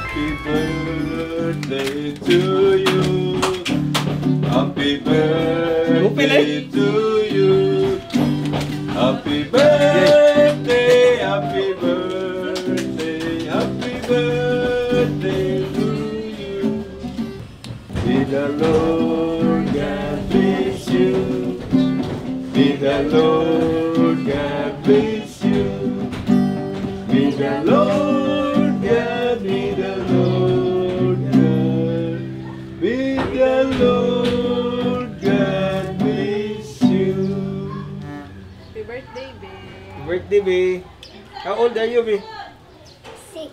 Happy birthday to you. Happy birthday to you. Happy birthday, happy birthday, happy birthday to you. May the Lord God bless you. May the Lord God bless you. May the Lord God, may the Lord God, may the Lord God bless you. Happy birthday, babe. Birthday, be. How old are you, be? 6.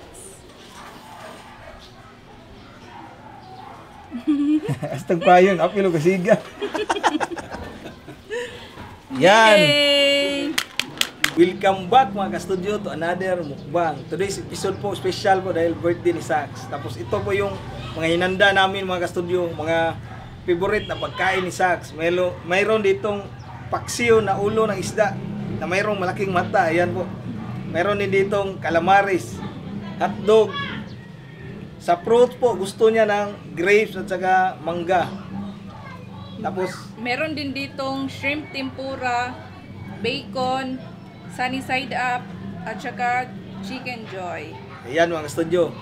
Astag pa yun, apilo kasiga. Yan. Yay! Welcome back mga ka-studio to another mukbang. Today's episode po, special po dahil birthday ni Sax. Tapos ito po yung mga hinanda namin mga ka-studio, mga favorite na pagkain ni Sax. Mayroon ditong paksiw na ulo ng isda na mayroong malaking mata. Ayan po. Mayroon din ditong calamaris, hotdog. Sa fruit po, gusto niya ng grapes at saka mangga. Tapos, Meron din ditong shrimp tempura, bacon, sunny side up, at saka chicken joy. ayan mga studio.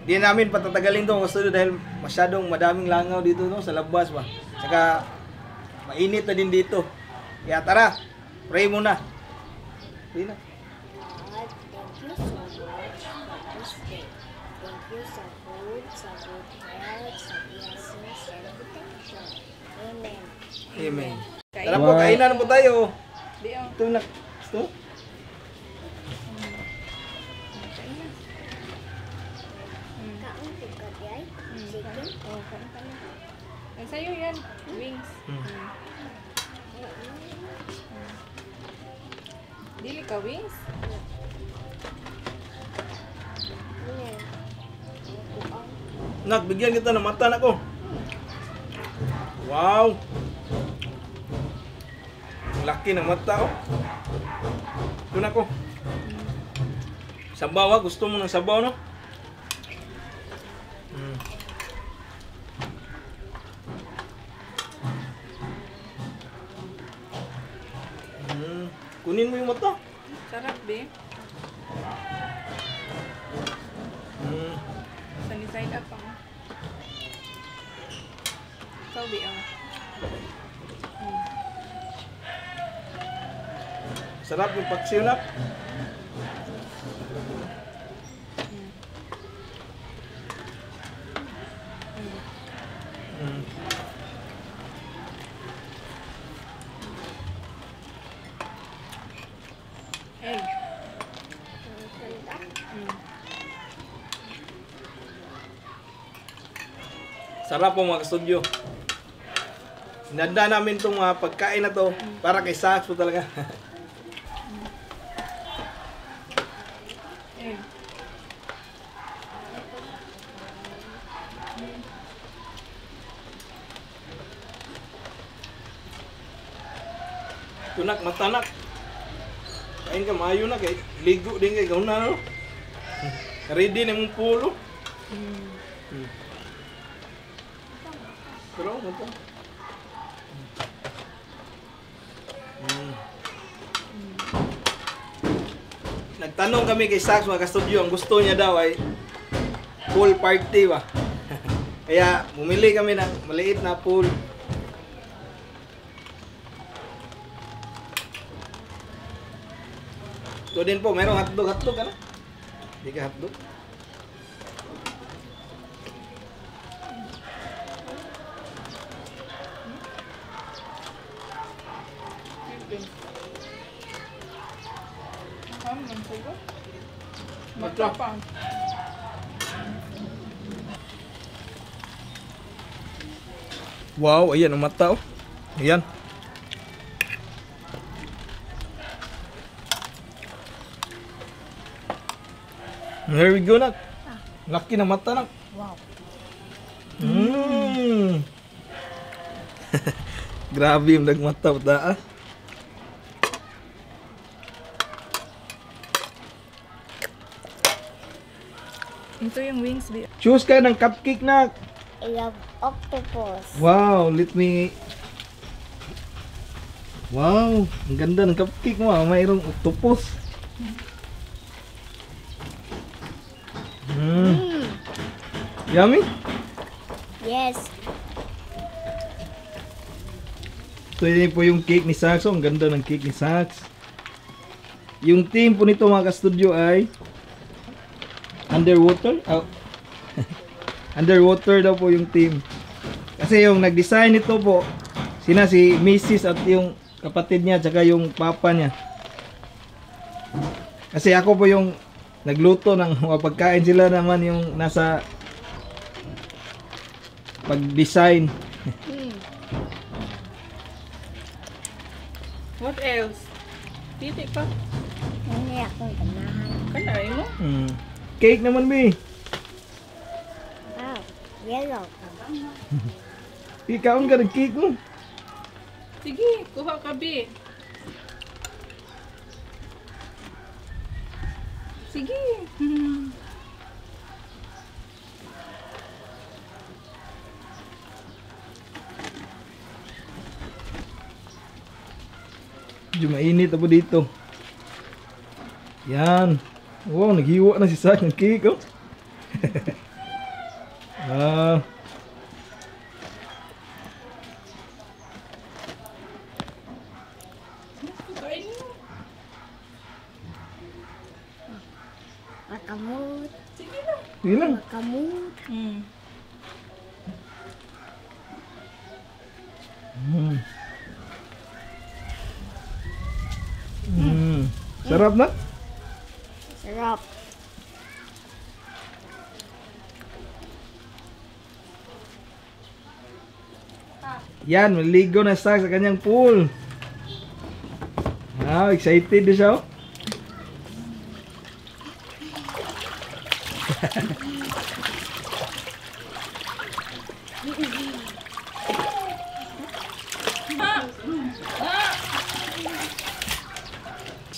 Di namin patatagalin to mga studio dahil masyadong madaming langaw dito no, sa labas ba. Saka mainit na din dito. Kaya tara, pray muna. Pray na. God, thank you so much for this day. Thank you sa food, sa good health, sa blessings and protection. Amen. Amen. Kain. Tara po, kainan po tayo. Di oh. Ito na. Ito. Kain na. Kaon po ka, Day? Chicken? Oh, kain ka na. Ang sa'yo yan, wings. Dili ka wings? Amen. Nak, bigyan kita ng mata na ko. Wow. Ang laki ng mata oh. Ito na ko. Sabaw ah, gusto mo ng sabaw no? Kunin mo yung mata. Sarap, be. Sunny side up ang. Ikaw, be, ang. Sarap yung paksiw na. Egg. Sarap po mga studio. Sinanda namin itong mga pagkain na to para kay Sax po talaga. Egg. Tunak, matanak. Kain ka maayo na kay ligo din kay gauna no. Ready na mong pulo. Pero ito. Nagtanong kami kay Sax mga ka-studio, ang gusto niya daw ay pool party ba. Kaya bumili kami ng maliit na pool. Ito din po, mayroong hotdog ka na? Hindi ka hotdog? Matapang. Wow, ayan ang mata oh. Ayan. There we go nak. Laki ng mata nak. Wow. Grabe yung nagmata ah. Ito yung wings. Choose ka ng cupcake na. I love octopus. Wow, let me... Wow, ang ganda ng cupcake mo. Mayroong octopus. Yummy? Yes. So yun po yung cake ni Sax. Ang ganda ng cake ni Sax. Yung team po nito mga ka-studio ay underwater. Oh. Underwater daw po yung team. Kasi yung nag-design nito po sina si Mrs. at yung kapatid niya tsaka yung papa niya. Kasi ako po yung nagluto ng mga pagkain, sila naman yung nasa pag-design. What else? Titi pa. Hindi akong ganahan. Kanay mo? Cake naman, Bi. Wow. Yellow. Ikaon ka ng cake mo. Sige, kuha ka, Bi. Sige. Medyo mainit po dito. Yan. Wow, naghiwa na si Sax ng cake, oh. Kain mo. Makamut. Sige lang. Sige lang. Makamut. Sarap na? Sarap. Yan, maligo na Sax sa kanyang pool. Wow, excited na siya, oh.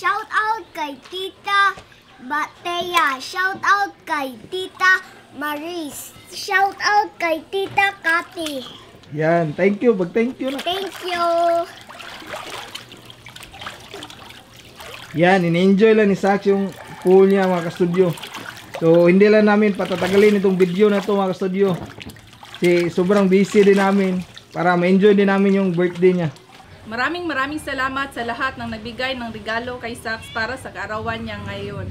Shout out kay Tita Batea. Shout out kay Tita Maris. Shout out kay Tita Kati. Yan, thank you. Thank you na. Thank you. Yan, in-enjoy lang ni Sax yung pool niya mga ka-studio. So, hindi lang namin patatagalin itong video na ito mga ka-studio. Kasi sobrang busy din namin para ma-enjoy din namin yung birthday niya. Maraming salamat sa lahat ng nagbigay ng regalo kay Sax para sa kaarawan niya ngayon.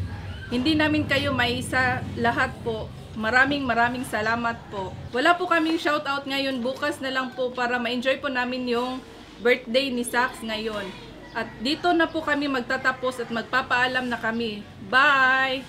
Hindi namin kayo maisa lahat po. Maraming salamat po. Wala po kaming shoutout ngayon. Bukas na lang po para ma-enjoy po namin yung birthday ni Sax ngayon. At dito na po kami magtatapos at magpapaalam na kami. Bye!